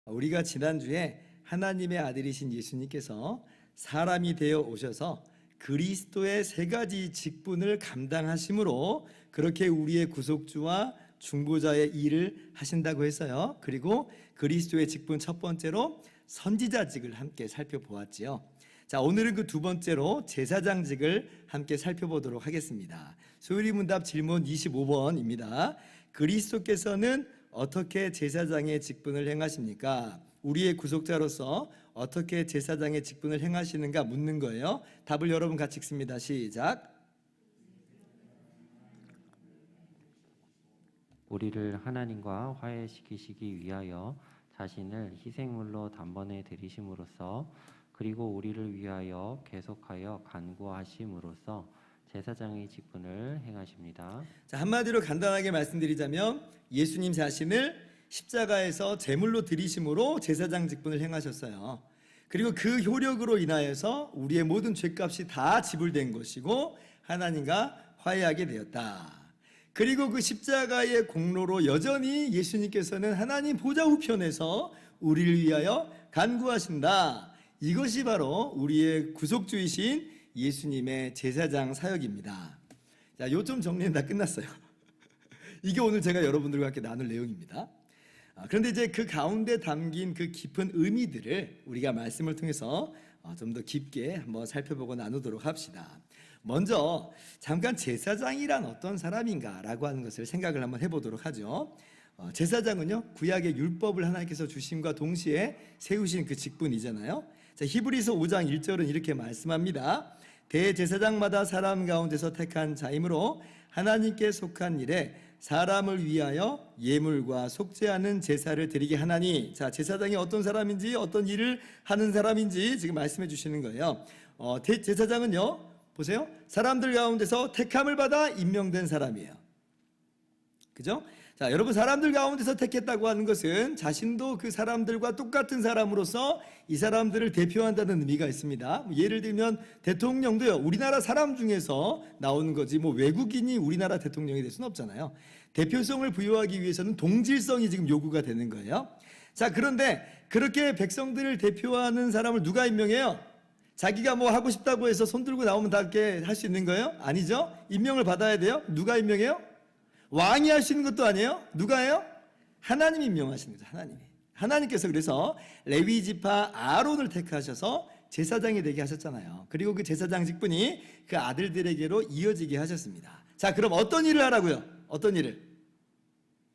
우리가 지난주에 하나님의 아들이신 예수님께서 사람이 되어 오셔서 그리스도의 세 가지 직분을 감당하심으로 그렇게 우리의 구속주와 중보자의 일을 하신다고 했어요. 그리고 그리스도의 직분 첫 번째로 선지자직을 함께 살펴보았지요. 자, 오늘은 그 두 번째로 제사장직을 함께 살펴보도록 하겠습니다. 소율이문답 질문 25번입니다. 그리스도께서는 어떻게 제사장의 직분을 행하십니까? 우리의 구속자로서 어떻게 제사장의 직분을 행하시는가 묻는 거예요. 답을 여러분 같이 읽습니다. 시작. 우리를 하나님과 화해시키시기 위하여 자신을 희생물로 단번에 드리심으로써 그리고 우리를 위하여 계속하여 간구하심으로써 제사장의 직분을 행하십니다. 자, 한마디로 간단하게 말씀드리자면 예수님 자신을 십자가에서 제물로 드리심으로 제사장 직분을 행하셨어요. 그리고 그 효력으로 인하여서 우리의 모든 죄값이 다 지불된 것이고 하나님과 화해하게 되었다. 그리고 그 십자가의 공로로 여전히 예수님께서는 하나님 보좌 우편에서 우리를 위하여 간구하신다. 이것이 바로 우리의 구속주이신 예수님의 제사장 사역입니다. 자, 요점 정리는 다 끝났어요. 이게 오늘 제가 여러분들과 함께 나눌 내용입니다. 그런데 이제 그 가운데 담긴 그 깊은 의미들을 우리가 말씀을 통해서 좀 더 깊게 한번 살펴보고 나누도록 합시다. 먼저 잠깐 제사장이란 어떤 사람인가라고 하는 것을 생각을 한번 해보도록 하죠. 제사장은요, 구약의 율법을 하나님께서 주심과 동시에 세우신 그 직분이잖아요. 자, 히브리서 5장 1절은 이렇게 말씀합니다. 대제사장마다 사람 가운데서 택한 자이므로 하나님께 속한 일에 사람을 위하여 예물과 속죄하는 제사를 드리게 하나니. 자, 제사장이 어떤 사람인지 어떤 일을 하는 사람인지 지금 말씀해 주시는 거예요. 제사장은요, 보세요, 사람들 가운데서 택함을 받아 임명된 사람이에요. 그죠? 자, 여러분, 사람들 가운데서 택했다고 하는 것은 자신도 그 사람들과 똑같은 사람으로서 이 사람들을 대표한다는 의미가 있습니다. 예를 들면 대통령도요, 우리나라 사람 중에서 나오는 거지 뭐 외국인이 우리나라 대통령이 될 수는 없잖아요. 대표성을 부여하기 위해서는 동질성이 지금 요구가 되는 거예요. 자, 그런데 그렇게 백성들을 대표하는 사람을 누가 임명해요? 자기가 뭐 하고 싶다고 해서 손 들고 나오면 다 이렇게 할 수 있는 거예요? 아니죠. 임명을 받아야 돼요. 누가 임명해요? 왕이 할 수 있는 것도 아니에요. 누가 해요? 하나님이 임명하시는 거죠. 하나님께서 그래서 레위 지파 아론을 택하셔서 제사장이 되게 하셨잖아요. 그리고 그 제사장 직분이 그 아들들에게로 이어지게 하셨습니다. 자, 그럼 어떤 일을 하라고요? 어떤 일을?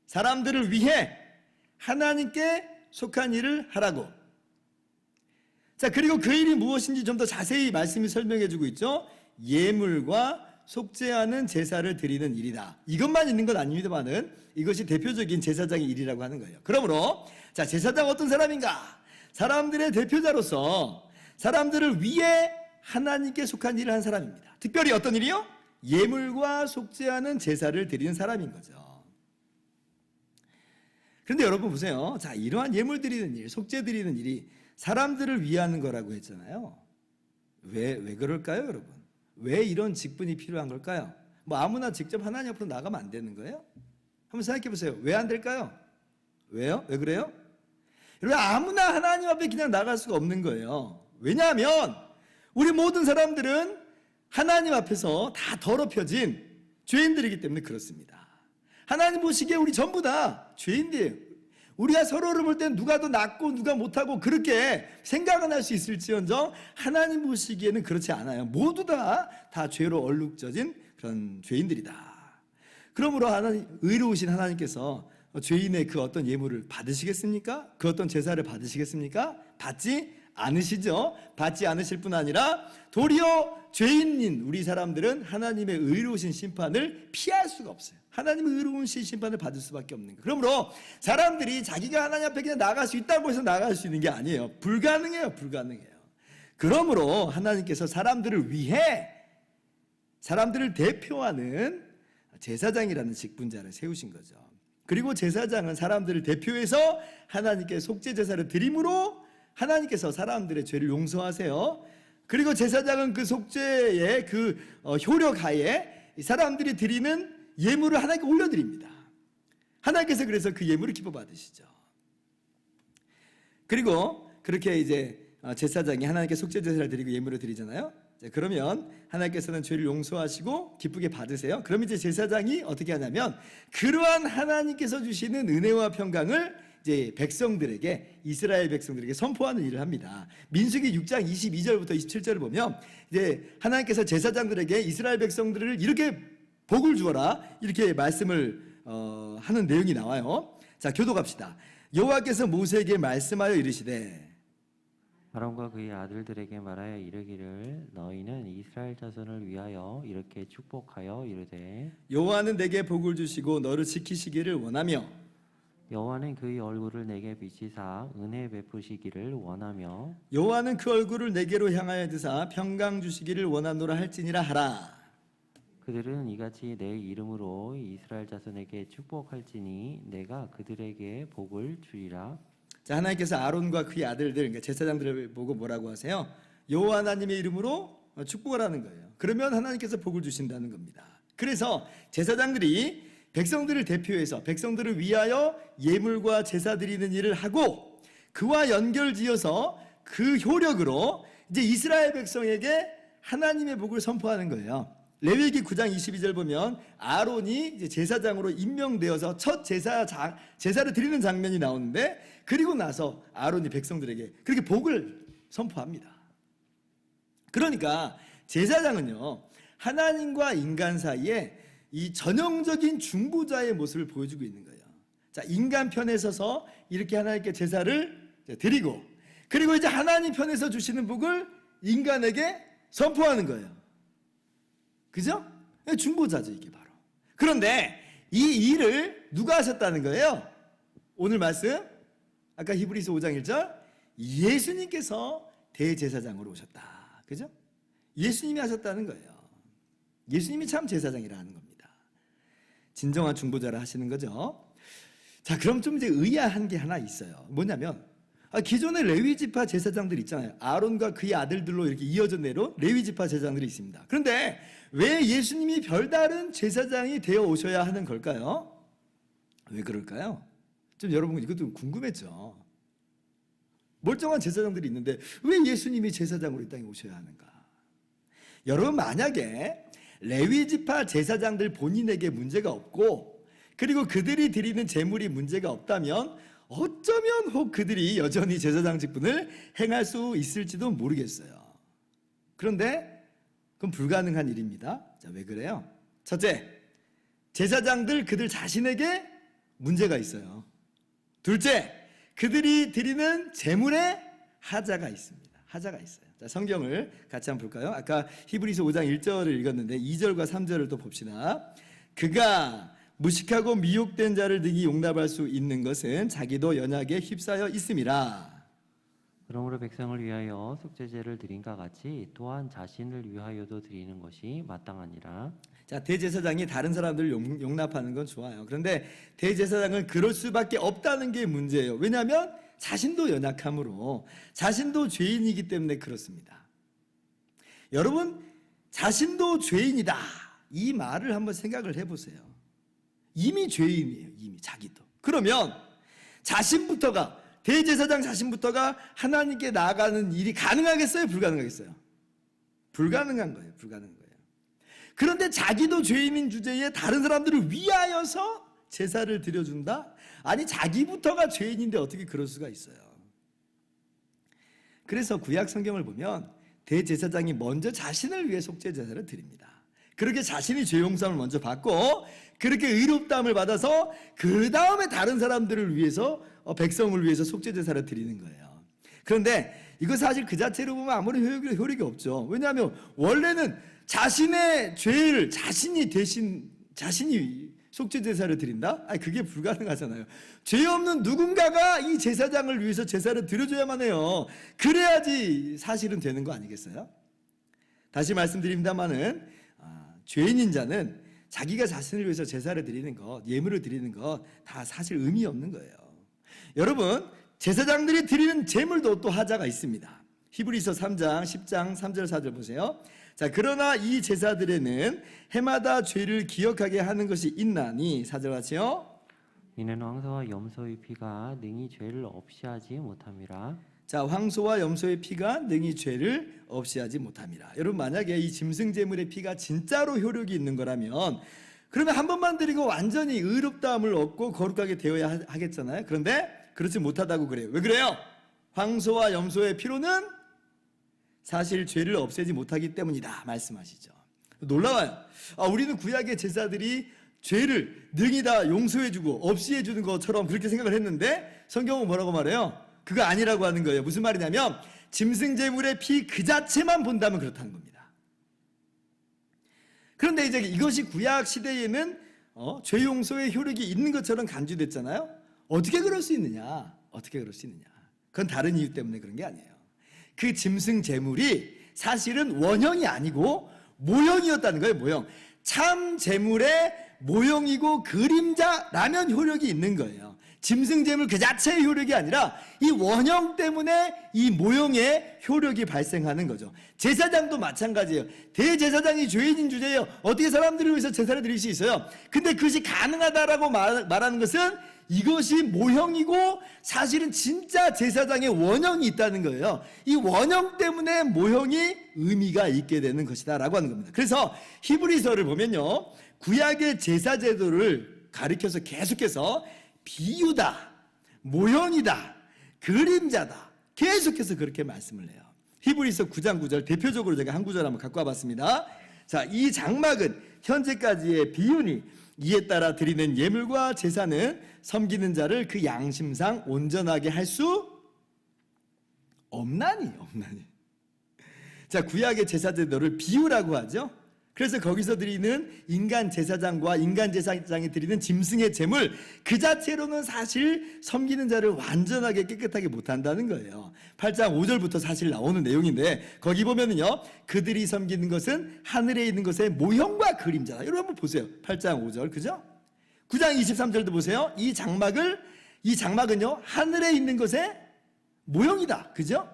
사람들을 위해 하나님께 속한 일을 하라고. 자, 그리고 그 일이 무엇인지 좀 더 자세히 말씀이 설명해 주고 있죠. 예물과 속죄하는 제사를 드리는 일이다. 이것만 있는 건 아닙니다만은 이것이 대표적인 제사장의 일이라고 하는 거예요. 그러므로 자, 제사장 어떤 사람인가? 사람들의 대표자로서 사람들을 위해 하나님께 속한 일을 한 사람입니다. 특별히 어떤 일이요? 예물과 속죄하는 제사를 드리는 사람인 거죠. 그런데 여러분 보세요. 자, 이러한 예물 드리는 일, 속죄 드리는 일이 사람들을 위하는 거라고 했잖아요. 왜 그럴까요, 여러분? 왜 이런 직분이 필요한 걸까요? 뭐 아무나 직접 하나님 앞으로 나가면 안 되는 거예요? 한번 생각해 보세요. 왜 안 될까요? 왜요? 왜 그래요? 여러분, 아무나 하나님 앞에 그냥 나갈 수가 없는 거예요. 왜냐하면 우리 모든 사람들은 하나님 앞에서 다 더럽혀진 죄인들이기 때문에 그렇습니다. 하나님 보시기에 우리 전부 다 죄인들이에요. 우리가 서로를 볼 땐 누가 더 낫고 누가 못하고 그렇게 생각은 할 수 있을지언정 하나님 보시기에는 그렇지 않아요. 모두 다 죄로 얼룩져진 그런 죄인들이다. 그러므로 의로우신 하나님께서 죄인의 그 어떤 예물을 받으시겠습니까? 그 어떤 제사를 받으시겠습니까? 받지 않으시죠. 받지 않으실 뿐 아니라 도리어 죄인인 우리 사람들은 하나님의 의로우신 심판을 피할 수가 없어요. 하나님의 의로우신 심판을 받을 수밖에 없는 거예요. 그러므로 사람들이 자기가 하나님 앞에 그냥 나갈 수 있다고 해서 나갈 수 있는 게 아니에요. 불가능해요. 그러므로 하나님께서 사람들을 위해 사람들을 대표하는 제사장이라는 직분자를 세우신 거죠. 그리고 제사장은 사람들을 대표해서 하나님께 속죄 제사를 드림으로 하나님께서 사람들의 죄를 용서하세요. 그리고 제사장은 그 속죄의 그 효력하에 사람들이 드리는 예물을 하나님께 올려드립니다. 하나님께서 그래서 그 예물을 기뻐 받으시죠. 그리고 그렇게 이제 제사장이 하나님께 속죄 제사를 드리고 예물을 드리잖아요. 자, 그러면 하나님께서는 죄를 용서하시고 기쁘게 받으세요. 그럼 이제 제사장이 어떻게 하냐면 그러한 하나님께서 주시는 은혜와 평강을 이제 백성들에게, 이스라엘 백성들에게 선포하는 일을 합니다. 민수기 6장 22절부터 27절을 보면 이제 하나님께서 제사장들에게 이스라엘 백성들을 이렇게 복을 주어라 이렇게 말씀을 하는 내용이 나와요. 자, 교독합시다. 여호와께서 모세에게 말씀하여 이르시되 아론과 그의 아들들에게 말하여 이르기를 너희는 이스라엘 자손을 위하여 이렇게 축복하여 이르되 여호와는 내게 복을 주시고 너를 지키시기를 원하며 여호와는 그의 얼굴을 내게 비치사 은혜 베푸시기를 원하며 여호와는 그 얼굴을 내게로 향하여 드사 평강 주시기를 원하노라 할지니라 하라. 그들은 이같이 내 이름으로 이스라엘 자손에게 축복할지니 내가 그들에게 복을 주리라. 자, 하나님께서 아론과 그의 아들들, 그러니까 제사장들을 보고 뭐라고 하세요? 여호와 하나님의 이름으로 축복을 하는 거예요. 그러면 하나님께서 복을 주신다는 겁니다. 그래서 제사장들이 백성들을 대표해서 백성들을 위하여 예물과 제사 드리는 일을 하고 그와 연결지어서 그 효력으로 이제 이스라엘 백성에게 하나님의 복을 선포하는 거예요. 레위기 9장 22절 보면 아론이 이제 제사장으로 임명되어서 첫 제사를 드리는 장면이 나오는데 그리고 나서 아론이 백성들에게 그렇게 복을 선포합니다. 그러니까 제사장은요, 하나님과 인간 사이에 이 전형적인 중보자의 모습을 보여주고 있는 거예요. 자, 인간 편에 서서 이렇게 하나님께 제사를 드리고 그리고 이제 하나님 편에서 주시는 복을 인간에게 선포하는 거예요. 그죠? 중보자죠, 이게 바로. 그런데 이 일을 누가 하셨다는 거예요? 오늘 말씀, 아까 히브리서 5장 1절, 예수님께서 대제사장으로 오셨다. 그죠? 예수님이 하셨다는 거예요. 예수님이 참 제사장이라 하는 겁니다. 진정한 중보자를 하시는 거죠. 자, 그럼 좀 이제 의아한 게 하나 있어요. 뭐냐면, 기존의 레위 지파 제사장들 있잖아요. 아론과 그의 아들들로 이렇게 이어져 내려온 레위 지파 제사장들이 있습니다. 그런데 왜 예수님이 별다른 제사장이 되어 오셔야 하는 걸까요? 왜 그럴까요? 좀 여러분 이것도 궁금했죠. 멀쩡한 제사장들이 있는데 왜 예수님이 제사장으로 이 땅에 오셔야 하는가? 여러분, 만약에 레위 지파 제사장들 본인에게 문제가 없고 그리고 그들이 드리는 제물이 문제가 없다면 어쩌면 혹 그들이 여전히 제사장 직분을 행할 수 있을지도 모르겠어요. 그런데 그건 불가능한 일입니다. 자, 왜 그래요? 첫째, 제사장들 그들 자신에게 문제가 있어요. 둘째, 그들이 드리는 제물에 하자가 있습니다. 하자가 있어요. 자, 성경을 같이 한번 볼까요? 아까 히브리서 5장 1절을 읽었는데 2절과 3절을 또 봅시다. 그가 무식하고 미혹된 자를 능히 용납할 수 있는 것은 자기도 연약에 휩싸여 있음이라. 그러므로 백성을 위하여 속죄제를 드린과 같이 또한 자신을 위하여도 드리는 것이 마땅하니라. 자, 대제사장이 다른 사람들을 용납하는 건 좋아요. 그런데 대제사장은 그럴 수밖에 없다는 게 문제예요. 왜냐하면 자신도 연약함으로 자신도 죄인이기 때문에 그렇습니다. 여러분, 자신도 죄인이다 이 말을 한번 생각을 해보세요. 이미 죄인이에요. 이미 자기도. 그러면 자신부터가, 대제사장 자신부터가 하나님께 나아가는 일이 가능하겠어요? 불가능하겠어요? 불가능한 거예요. 불가능한 거예요. 그런데 자기도 죄인인 주제에 다른 사람들을 위하여서 제사를 드려준다? 아니, 자기부터가 죄인인데 어떻게 그럴 수가 있어요? 그래서 구약 성경을 보면 대제사장이 먼저 자신을 위해 속죄 제사를 드립니다. 그렇게 자신이 죄 용서를 먼저 받고 그렇게 의롭다함을 받아서 그 다음에 다른 사람들을 위해서 백성을 위해서 속죄 제사를 드리는 거예요. 그런데 이거 사실 그 자체로 보면 아무런 효력이 없죠. 왜냐하면 원래는 자신의 죄를 자신이 속죄 제사를 드린다? 아니, 그게 불가능하잖아요. 죄 없는 누군가가 이 제사장을 위해서 제사를 드려줘야만 해요. 그래야지 사실은 되는 거 아니겠어요? 다시 말씀드립니다만은 죄인인 자는 자기가 자신을 위해서 제사를 드리는 것, 예물을 드리는 것 다 사실 의미 없는 거예요. 여러분, 제사장들이 드리는 제물도 또 하자가 있습니다. 히브리서 3장 10장 3절 4절 보세요. 자, 그러나 이 제사들에는 해마다 죄를 기억하게 하는 것이 있나니, 4절 같이요. 이는 황소와 염소의 피가 능히 죄를 없이 하지 못함이라. 자, 황소와 염소의 피가 능히 죄를 없이 하지 못함이라. 여러분, 만약에 이 짐승제물의 피가 진짜로 효력이 있는 거라면 그러면 한 번만 드리고 완전히 의롭다함을 얻고 거룩하게 되어야 하겠잖아요. 그런데 그렇지 못하다고 그래요. 왜 그래요? 황소와 염소의 피로는 사실 죄를 없애지 못하기 때문이다 말씀하시죠. 놀라워요. 우리는 구약의 제사들이 죄를 능히 다 용서해주고 없이 해주는 것처럼 그렇게 생각을 했는데 성경은 뭐라고 말해요? 그거 아니라고 하는 거예요. 무슨 말이냐면 짐승제물의 피 그 자체만 본다면 그렇다는 겁니다. 그런데 이제 이것이 구약 시대에는 죄 용서의 효력이 있는 것처럼 간주됐잖아요. 어떻게 그럴 수 있느냐? 어떻게 그럴 수 있느냐? 그건 다른 이유 때문에 그런 게 아니에요. 그 짐승제물이 사실은 원형이 아니고 모형이었다는 거예요. 모형. 참 제물의 모형이고 그림자라면 효력이 있는 거예요. 짐승제물 그 자체의 효력이 아니라 이 원형 때문에 이 모형의 효력이 발생하는 거죠. 제사장도 마찬가지예요. 대제사장이 죄인인 주제예요. 어떻게 사람들을 위해서 제사를 드릴 수 있어요? 근데 그것이 가능하다라고 말하는 것은 이것이 모형이고 사실은 진짜 제사장의 원형이 있다는 거예요. 이 원형 때문에 모형이 의미가 있게 되는 것이다 라고 하는 겁니다. 그래서 히브리서를 보면요, 구약의 제사 제도를 가리켜서 계속해서 비유다, 모형이다, 그림자다, 계속해서 그렇게 말씀을 해요. 히브리서 9장 9절 대표적으로 제가 한 구절 한번 갖고 와봤습니다. 자, 이 장막은 현재까지의 비유니 이에 따라 드리는 예물과 제사는 섬기는 자를 그 양심상 온전하게 할 수 없나니. 자, 구약의 제사 제도를 비유라고 하죠. 그래서 거기서 드리는 인간 제사장과 인간 제사장이 드리는 짐승의 제물 그 자체로는 사실 섬기는 자를 완전하게 깨끗하게 못한다는 거예요. 8장 5절부터 사실 나오는 내용인데 거기 보면은요, 그들이 섬기는 것은 하늘에 있는 것의 모형과 그림자다. 여러분 한번 보세요. 8장 5절 그죠? 9장 23절도 보세요. 이 장막은요 하늘에 있는 것의 모형이다. 그죠?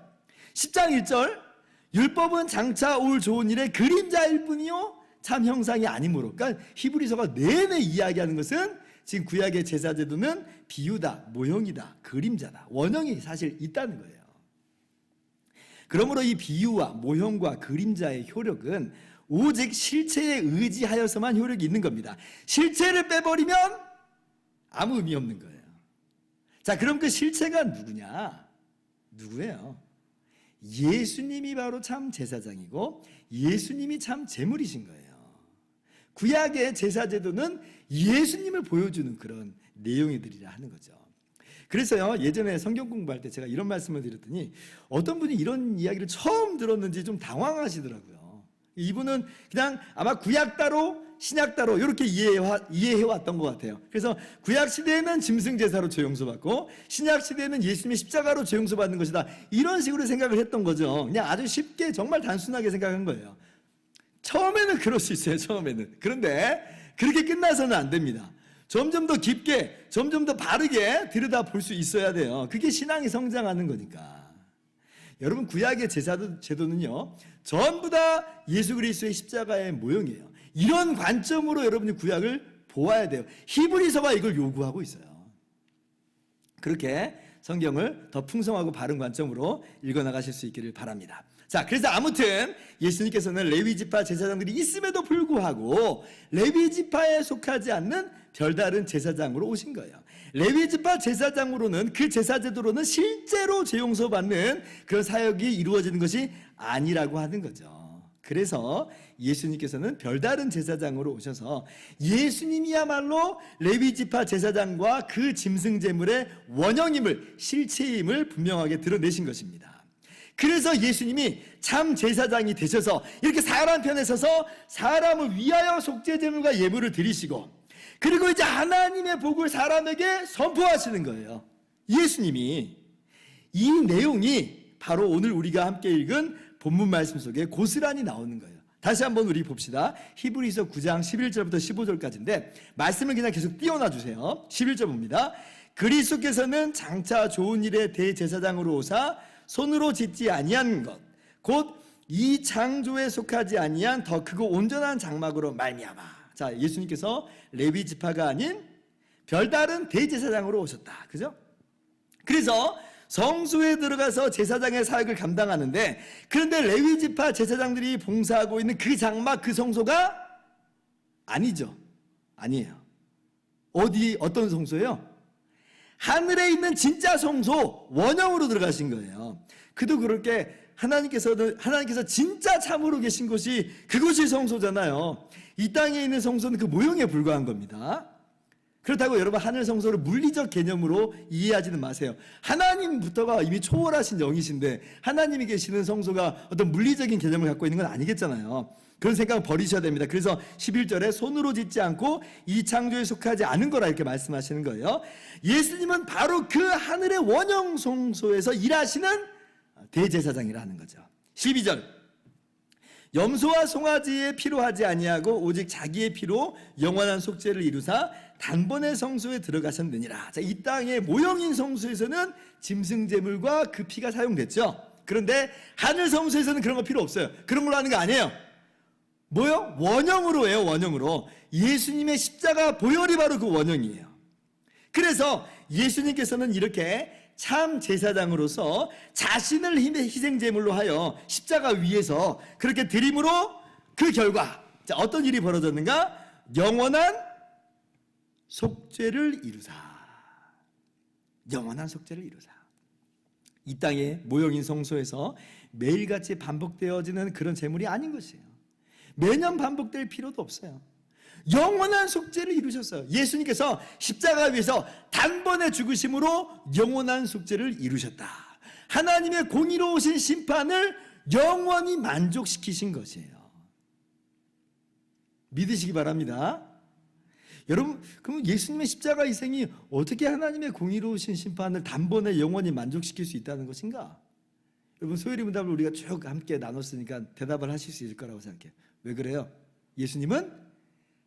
10장 1절 율법은 장차 올 좋은 일의 그림자일 뿐이요 참 형상이 아니므로. 그러니까 히브리서가 내내 이야기하는 것은 지금 구약의 제사 제도는 비유다, 모형이다, 그림자다, 원형이 사실 있다는 거예요. 그러므로 이 비유와 모형과 그림자의 효력은 오직 실체에 의지하여서만 효력이 있는 겁니다. 실체를 빼버리면 아무 의미 없는 거예요. 자, 그럼 그 실체가 누구냐? 누구예요? 예수님이 바로 참 제사장이고 예수님이 참 제물이신 거예요. 구약의 제사 제도는 예수님을 보여주는 그런 내용들이라 하는 거죠. 그래서요, 예전에 성경 공부할 때 제가 이런 말씀을 드렸더니 어떤 분이 이런 이야기를 처음 들었는지 좀 당황하시더라고요. 이분은 그냥 아마 구약 따로 신약 따로 이렇게 이해해왔던 것 같아요. 그래서 구약 시대에는 짐승 제사로 죄 용서받고 신약 시대에는 예수님의 십자가로 죄 용서받는 것이다, 이런 식으로 생각을 했던 거죠. 그냥 아주 쉽게 정말 단순하게 생각한 거예요. 처음에는 그럴 수 있어요. 처음에는. 그런데 그렇게 끝나서는 안 됩니다. 점점 더 깊게, 점점 더 바르게 들여다볼 수 있어야 돼요. 그게 신앙이 성장하는 거니까. 여러분, 구약의 제도는요 전부 다 예수 그리스도의 십자가의 모형이에요. 이런 관점으로 여러분이 구약을 보아야 돼요. 히브리서가 이걸 요구하고 있어요. 그렇게 성경을 더 풍성하고 바른 관점으로 읽어나가실 수 있기를 바랍니다. 자, 그래서 아무튼 예수님께서는 레위지파 제사장들이 있음에도 불구하고 레위지파에 속하지 않는 별다른 제사장으로 오신 거예요. 레위지파 제사장으로는 그 제사제도로는 실제로 죄 용서받는 그런 사역이 이루어지는 것이 아니라고 하는 거죠. 그래서 예수님께서는 별다른 제사장으로 오셔서 예수님이야말로 레위지파 제사장과 그 짐승 제물의 원형임을, 실체임을 분명하게 드러내신 것입니다. 그래서 예수님이 참 제사장이 되셔서 이렇게 사람 편에 서서 사람을 위하여 속죄 제물과 예물을 드리시고, 그리고 이제 하나님의 복을 사람에게 선포하시는 거예요. 예수님이. 이 내용이 바로 오늘 우리가 함께 읽은 본문 말씀 속에 고스란히 나오는 거예요. 다시 한번 우리 봅시다. 히브리서 9장 11절부터 15절까지인데 말씀을 그냥 계속 띄워놔 주세요. 11절 봅니다. 그리스도께서는 장차 좋은 일의 대제사장으로 오사 손으로 짓지 아니한 것, 곧 이 창조에 속하지 아니한 더 크고 온전한 장막으로 말미암아. 자, 예수님께서 레위 지파가 아닌 별다른 대제사장으로 오셨다. 그죠? 그래서 성소에 들어가서 제사장의 사역을 감당하는데, 그런데 레위 지파 제사장들이 봉사하고 있는 그 장막, 그 성소가 아니죠. 아니에요. 어떤 성소예요? 하늘에 있는 진짜 성소, 원형으로 들어가신 거예요. 그도 그렇게 하나님께서 진짜 참으로 계신 곳이 그곳이 성소잖아요. 이 땅에 있는 성소는 그 모형에 불과한 겁니다. 그렇다고 여러분 하늘 성소를 물리적 개념으로 이해하지는 마세요. 하나님부터가 이미 초월하신 영이신데 하나님이 계시는 성소가 어떤 물리적인 개념을 갖고 있는 건 아니겠잖아요. 그런 생각을 버리셔야 됩니다. 그래서 11절에 손으로 짓지 않고 이 창조에 속하지 않은 거라 이렇게 말씀하시는 거예요. 예수님은 바로 그 하늘의 원형 성소에서 일하시는 대제사장이라 는 거죠. 12절, 염소와 송아지의 피로 하지 아니하고 오직 자기의 피로 영원한 속죄를 이루사 단번에 성소에 들어가셨느니라. 자, 이 땅의 모형인 성소에서는 짐승제물과 그 피가 사용됐죠. 그런데 하늘 성소에서는 그런 거 필요 없어요. 그런 걸로 하는 거 아니에요. 뭐요? 원형으로 해요. 원형으로. 예수님의 십자가 보혈이 바로 그 원형이에요. 그래서 예수님께서는 이렇게 참 제사장으로서 자신을 희생제물로 하여 십자가 위에서 그렇게 드림으로 그 결과, 자, 어떤 일이 벌어졌는가? 영원한 속죄를 이루사. 영원한 속죄를 이루사. 이 땅의 모형인 성소에서 매일같이 반복되어지는 그런 제물이 아닌 것이에요. 매년 반복될 필요도 없어요. 영원한 속죄를 이루셨어요. 예수님께서 십자가 위에서 단번에 죽으심으로 영원한 속죄를 이루셨다. 하나님의 공의로우신 심판을 영원히 만족시키신 것이에요. 믿으시기 바랍니다. 여러분, 그럼 예수님의 십자가 희생이 어떻게 하나님의 공의로우신 심판을 단번에 영원히 만족시킬 수 있다는 것인가? 여러분, 소요리 문답을 우리가 쭉 함께 나눴으니까 대답을 하실 수 있을 거라고 생각해요. 왜 그래요? 예수님은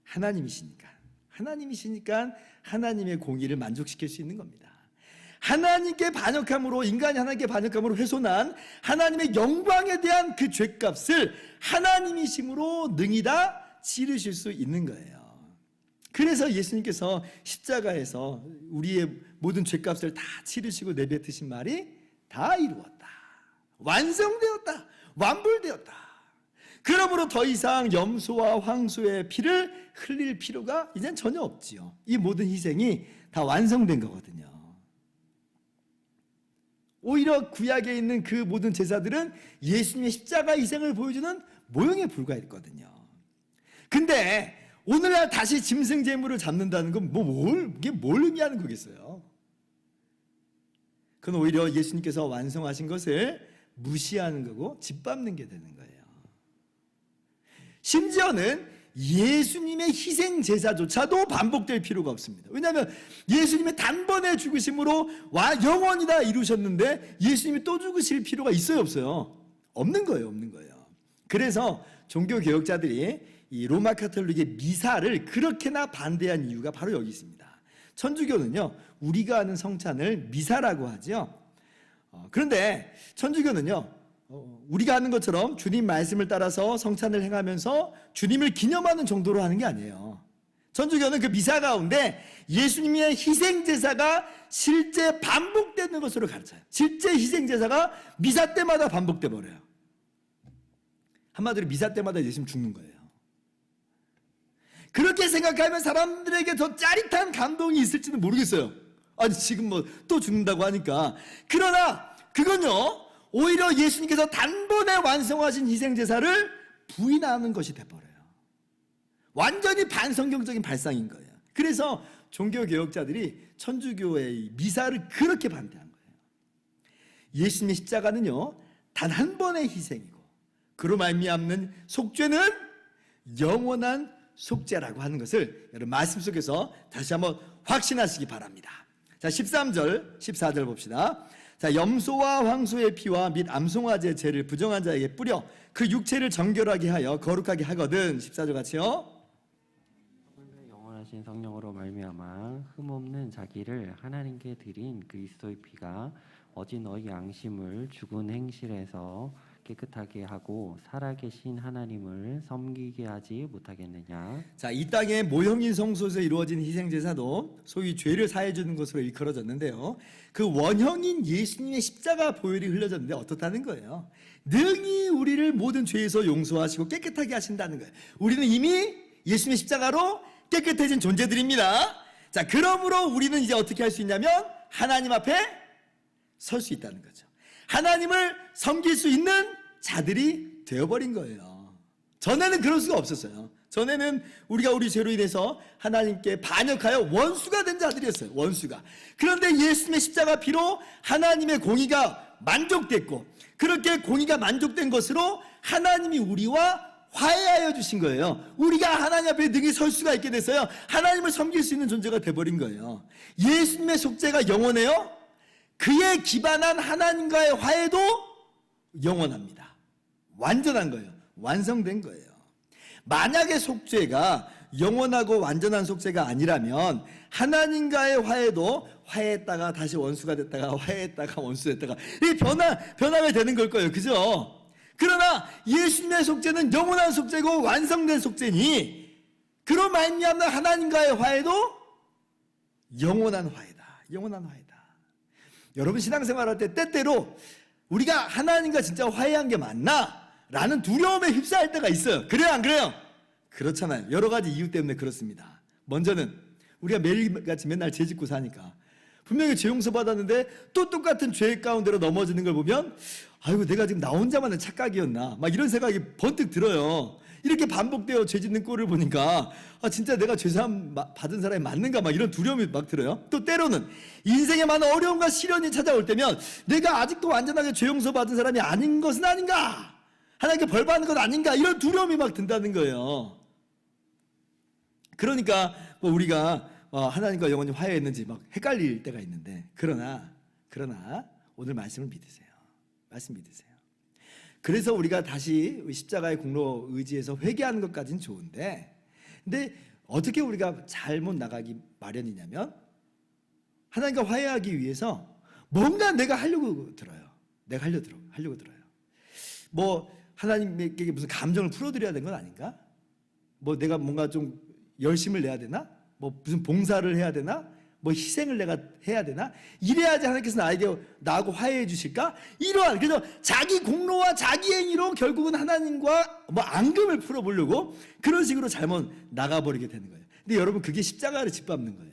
하나님이시니까 하나님의 공의를 만족시킬 수 있는 겁니다. 하나님께 반역함으로, 인간이 하나님께 반역함으로 훼손한 하나님의 영광에 대한 그 죄값을 하나님이심으로 능히 다 치르실 수 있는 거예요. 그래서 예수님께서 십자가에서 우리의 모든 죄값을 다 치르시고 내뱉으신 말이 다 이루었다, 완성되었다, 완불되었다. 그러므로 더 이상 염소와 황소의 피를 흘릴 필요가 이젠 전혀 없지요. 이 모든 희생이 다 완성된 거거든요. 오히려 구약에 있는 그 모든 제사들은 예수님의 십자가 희생을 보여주는 모형에 불과했거든요. 근데 오늘날 다시 짐승 제물을 잡는다는 건 이게 뭘 의미하는 거겠어요? 그건 오히려 예수님께서 완성하신 것을 무시하는 거고 짓밟는 게 되는 거예요. 심지어는 예수님의 희생 제사조차도 반복될 필요가 없습니다. 왜냐하면 예수님의 단번에 죽으심으로 영원히 다 이루셨는데 예수님이 또 죽으실 필요가 있어요, 없어요? 없는 거예요, 없는 거예요. 그래서 종교 개혁자들이 이 로마 카톨릭의 미사를 그렇게나 반대한 이유가 바로 여기 있습니다. 천주교는요, 우리가 아는 성찬을 미사라고 하죠. 그런데 천주교는요, 우리가 하는 것처럼 주님 말씀을 따라서 성찬을 행하면서 주님을 기념하는 정도로 하는 게 아니에요. 천주교는 그 미사 가운데 예수님의 희생제사가 실제 반복되는 것으로 가르쳐요. 실제 희생제사가 미사 때마다 반복돼 버려요. 한마디로 미사 때마다 예수님 죽는 거예요. 그렇게 생각하면 사람들에게 더 짜릿한 감동이 있을지는 모르겠어요. 아니, 지금 또 죽는다고 하니까. 그러나 그건요, 오히려 예수님께서 단번에 완성하신 희생제사를 부인하는 것이 돼버려요. 완전히 반성경적인 발상인 거예요. 그래서 종교개혁자들이 천주교의 미사를 그렇게 반대한 거예요. 예수님의 십자가는요, 단 한 번의 희생이고 그로 말미암는 속죄는 영원한 속죄라고 하는 것을 여러분 말씀 속에서 다시 한번 확신하시기 바랍니다. 자, 13절, 14절 봅시다. 자, 염소와 황소의 피와 및 암송아지의 죄를 부정한 자에게 뿌려 그 육체를 정결하게 하여 거룩하게 하거든. 14절 같이요. 영원하신 성령으로 말미암아 흠없는 자기를 하나님께 드린 그리스도의 피가 어진 너희 양심을 죽은 행실에서 깨끗하게 하고 살아계신 하나님을 섬기게 하지 못하겠느냐. 자, 이 땅의 모형인 성소에서 이루어진 희생제사도 소위 죄를 사해 주는 것으로 일컬어졌는데요. 그 원형인 예수님의 십자가 보혈이 흘려졌는데 어떻다는 거예요? 능히 우리를 모든 죄에서 용서하시고 깨끗하게 하신다는 거예요. 우리는 이미 예수님의 십자가로 깨끗해진 존재들입니다. 자, 그러므로 우리는 이제 어떻게 할 수 있냐면 하나님 앞에 설 수 있다는 거죠. 하나님을 섬길 수 있는 자들이 되어버린 거예요. 전에는 그럴 수가 없었어요. 전에는 우리가 우리 죄로 인해서 하나님께 반역하여 원수가 된 자들이었어요. 원수가. 그런데 예수님의 십자가 피로 하나님의 공의가 만족됐고, 그렇게 공의가 만족된 것으로 하나님이 우리와 화해하여 주신 거예요. 우리가 하나님 앞에 능히 설 수가 있게 됐어요. 하나님을 섬길 수 있는 존재가 돼버린 거예요. 예수님의 속죄가 영원해요. 그에 기반한 하나님과의 화해도 영원합니다. 완전한 거예요. 완성된 거예요. 만약에 속죄가 영원하고 완전한 속죄가 아니라면 하나님과의 화해도 화해했다가 다시 원수가 됐다가 화해했다가 원수 됐다가 이 변화가 되는 걸 거예요. 그죠? 그러나 예수님의 속죄는 영원한 속죄고 완성된 속죄니 그로 말미암는 하나님과의 화해도 영원한 화해다. 영원한 화해다. 여러분 신앙생활할 때 때때로 우리가 하나님과 진짜 화해한 게 맞나? 라는 두려움에 휩싸일 때가 있어요. 그래요 안 그래요? 그렇잖아요. 여러 가지 이유 때문에 그렇습니다. 먼저는 우리가 매일같이 맨날 죄 짓고 사니까 분명히 죄 용서 받았는데 또 똑같은 죄 가운데로 넘어지는 걸 보면 아이고 내가 지금 나 혼자만의 착각이었나 막 이런 생각이 번뜩 들어요. 이렇게 반복되어 죄 짓는 꼴을 보니까 아 진짜 내가 죄사함 받은 사람이 맞는가 막 이런 두려움이 막 들어요. 또 때로는 인생에 많은 어려움과 시련이 찾아올 때면 내가 아직도 완전하게 죄 용서 받은 사람이 아닌 것은 아닌가, 하나님께 벌 받는 것 아닌가, 이런 두려움이 막 든다는 거예요. 그러니까 뭐 우리가 하나님과 영원히 화해했는지 막 헷갈릴 때가 있는데 그러나 오늘 말씀을 믿으세요. 말씀 믿으세요. 그래서 우리가 다시 십자가의 공로 의지에서 회개하는 것까지는 좋은데, 근데 어떻게 우리가 잘못 나가기 마련이냐면 하나님과 화해하기 위해서 뭔가 내가 하려고 들어요. 내가 하려고 들어요. 뭐 하나님께 무슨 감정을 풀어드려야 되는 건 아닌가? 뭐 내가 뭔가 좀 열심을 내야 되나? 뭐 무슨 봉사를 해야 되나? 뭐 희생을 내가 해야 되나? 이래야지 하나님께서 나하고 화해해 주실까? 이러한, 그래서 자기 공로와 자기 행위로 결국은 하나님과 뭐 앙금을 풀어보려고 그런 식으로 잘못 나가버리게 되는 거예요. 근데 여러분 그게 십자가를 짓밟는 거예요.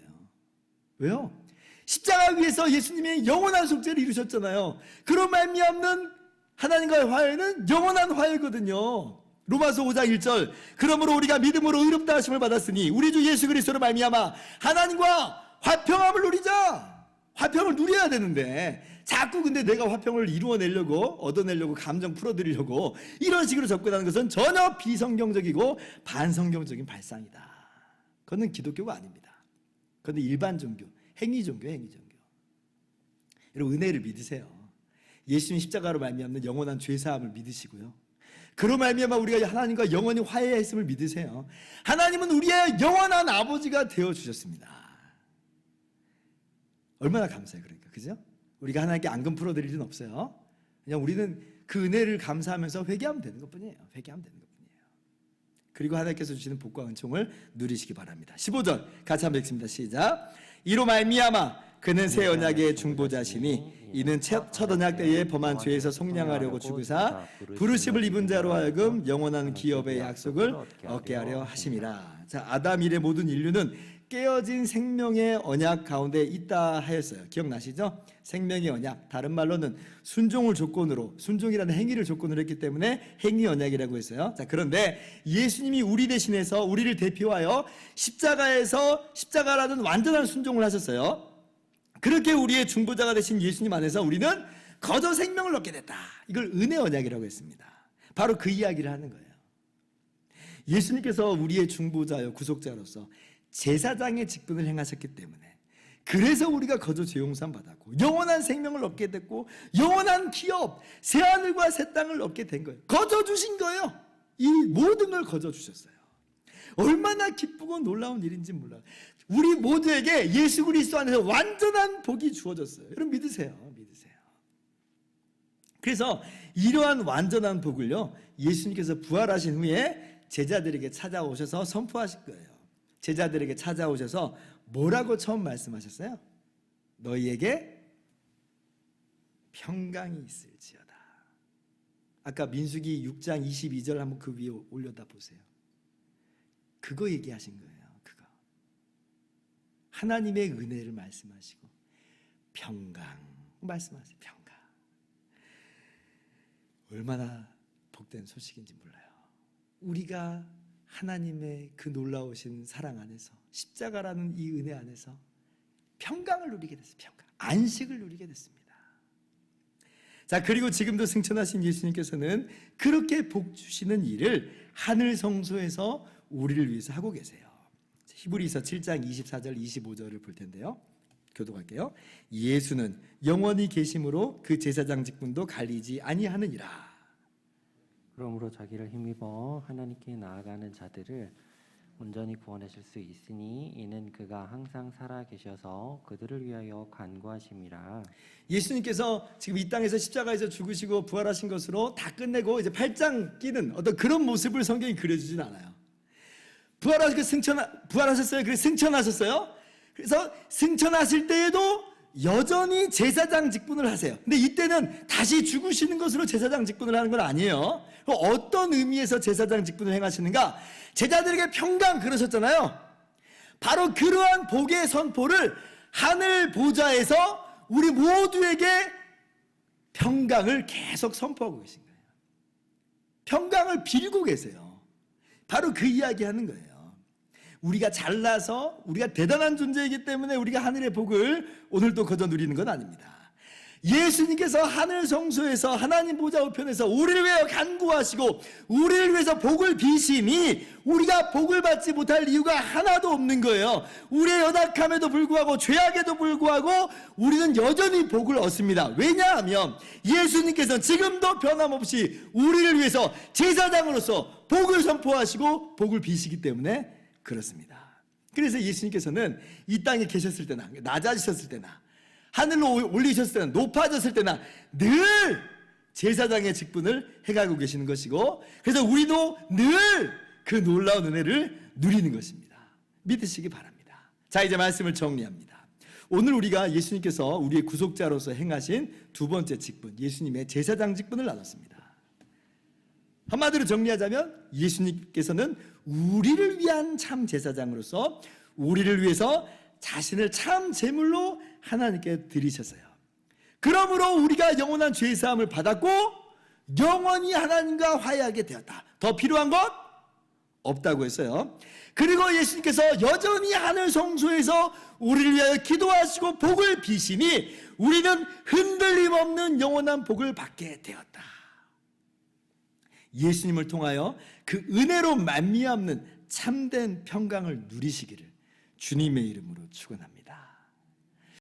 왜요? 십자가 위에서 예수님이 영원한 속죄를 이루셨잖아요. 그런 말미암는 하나님과의 화해는 영원한 화해거든요. 로마서 5장 1절, 그러므로 우리가 믿음으로 의롭다 하심을 받았으니 우리 주 예수 그리스도로 말미암아 하나님과 화평함을 누리자. 화평을 누려야 되는데 자꾸 근데 내가 화평을 이루어내려고 얻어내려고 감정 풀어드리려고 이런 식으로 접근하는 것은 전혀 비성경적이고 반성경적인 발상이다. 그건 기독교가 아닙니다. 그건 일반 종교, 행위 종교예요. 여러분 은혜를 믿으세요. 예수님 십자가로 말미암는 영원한 죄사함을 믿으시고요. 그로 말미암아 우리가 하나님과 영원히 화해했음을 믿으세요. 하나님은 우리의 영원한 아버지가 되어 주셨습니다. 얼마나 감사해요. 그러니까 그죠? 우리가 하나님께 앙금 풀어드릴 일은 없어요. 그냥 우리는 그 은혜를 감사하면서 회개하면 되는 것뿐이에요. 그리고 하나님께서 주시는 복과 은총을 누리시기 바랍니다. 15절 같이 한번 읽습니다. 시작. 이로 말미암아 그는 새 언약의 중보자시니 이는 첫 언약 때에 범한 죄에서 속량하려고 죽으사 부르심을 입은 자로 하여금 영원한 기업의 약속을 얻게 하려 하심이라. 자, 아담 이래 모든 인류는 깨어진 생명의 언약 가운데 있다 하였어요. 기억나시죠? 생명의 언약, 다른 말로는 순종을 조건으로, 순종이라는 행위를 조건으로 했기 때문에 행위 언약이라고 했어요. 자, 그런데 예수님이 우리 대신해서 우리를 대표하여 십자가라는 완전한 순종을 하셨어요. 그렇게 우리의 중보자가 되신 예수님 안에서 우리는 거저 생명을 얻게 됐다. 이걸 은혜 언약이라고 했습니다. 바로 그 이야기를 하는 거예요. 예수님께서 우리의 중보자요 구속자로서 제사장의 직분을 행하셨기 때문에, 그래서 우리가 거저 죄 용서함 받았고 영원한 생명을 얻게 됐고 영원한 기업, 새하늘과 새 땅을 얻게 된 거예요. 거저 주신 거예요. 이 모든 걸 거저 주셨어요. 얼마나 기쁘고 놀라운 일인지 몰라요. 우리 모두에게 예수 그리스도 안에서 완전한 복이 주어졌어요. 여러분 믿으세요. 그래서 이러한 완전한 복을요, 예수님께서 부활하신 후에 제자들에게 찾아오셔서 선포하실 거예요. 제자들에게 찾아오셔서 뭐라고 처음 말씀하셨어요? 너희에게 평강이 있을지어다. 아까 민수기 6장 22절 한번 그 위에 올려다 보세요. 그거 얘기하신 거예요. 그거. 하나님의 은혜를 말씀하시고 평강 말씀하세요. 평강. 얼마나 복된 소식인지 몰라요. 우리가 하나님의 그 놀라우신 사랑 안에서, 십자가라는 이 은혜 안에서 평강을 누리게 됐어요. 평강. 안식을 누리게 됐습니다. 자, 그리고 지금도 승천하신 예수님께서는 그렇게 복 주시는 일을 하늘 성소에서 우리를 위해서 하고 계세요. 히브리서 7장 24절 25절을 볼 텐데요. 교독할게요. 예수는 영원히 계심으로 그 제사장 직분도 갈리지 아니하느니라. 그러므로 자기를 힘입어 하나님께 나아가는 자들을 온전히 구원하실 수 있으니 이는 그가 항상 살아 계셔서 그들을 위하여 간구하심이라. 예수님께서 지금 이 땅에서 십자가에서 죽으시고 부활하신 것으로 다 끝내고 이제 팔짱 끼는 어떤 그런 모습을 성경이 그려주진 않아요. 부활하셨어요. 그래서 승천하셨어요. 그래서 승천하실 때에도 여전히 제사장 직분을 하세요. 근데 이때는 다시 죽으시는 것으로 제사장 직분을 하는 건 아니에요. 어떤 의미에서 제사장 직분을 행하시는가? 제자들에게 평강 그러셨잖아요. 바로 그러한 복의 선포를 하늘 보좌에서 우리 모두에게 평강을 계속 선포하고 계신 거예요. 평강을 빌고 계세요. 바로 그 이야기 하는 거예요. 우리가 잘나서 우리가 대단한 존재이기 때문에 우리가 하늘의 복을 오늘도 거저 누리는 건 아닙니다. 예수님께서 하늘 성소에서 하나님 보좌 우편에서 우리를 위하여 간구하시고 우리를 위해서 복을 비시니 우리가 복을 받지 못할 이유가 하나도 없는 거예요. 우리의 연약함에도 불구하고 죄악에도 불구하고 우리는 여전히 복을 얻습니다. 왜냐하면 예수님께서는 지금도 변함없이 우리를 위해서 제사장으로서 복을 선포하시고 복을 비시기 때문에 그렇습니다. 그래서 예수님께서는 이 땅에 계셨을 때나 낮아지셨을 때나 하늘로 올리셨을 때나 높아졌을 때나 늘 제사장의 직분을 해가고 계시는 것이고, 그래서 우리도 늘 그 놀라운 은혜를 누리는 것입니다. 믿으시기 바랍니다. 자, 이제 말씀을 정리합니다. 오늘 우리가 예수님께서 우리의 구속자로서 행하신 두 번째 직분, 예수님의 제사장 직분을 나눴습니다. 한마디로 정리하자면 예수님께서는 우리를 위한 참 제사장으로서 우리를 위해서 자신을 참 제물로 하나님께 드리셨어요. 그러므로 우리가 영원한 죄사함을 받았고 영원히 하나님과 화해하게 되었다. 더 필요한 것 없다고 했어요. 그리고 예수님께서 여전히 하늘 성소에서 우리를 위하여 기도하시고 복을 비시니 우리는 흔들림 없는 영원한 복을 받게 되었다. 예수님을 통하여 그 은혜로 말미암는 참된 평강을 누리시기를 주님의 이름으로 축원합니다.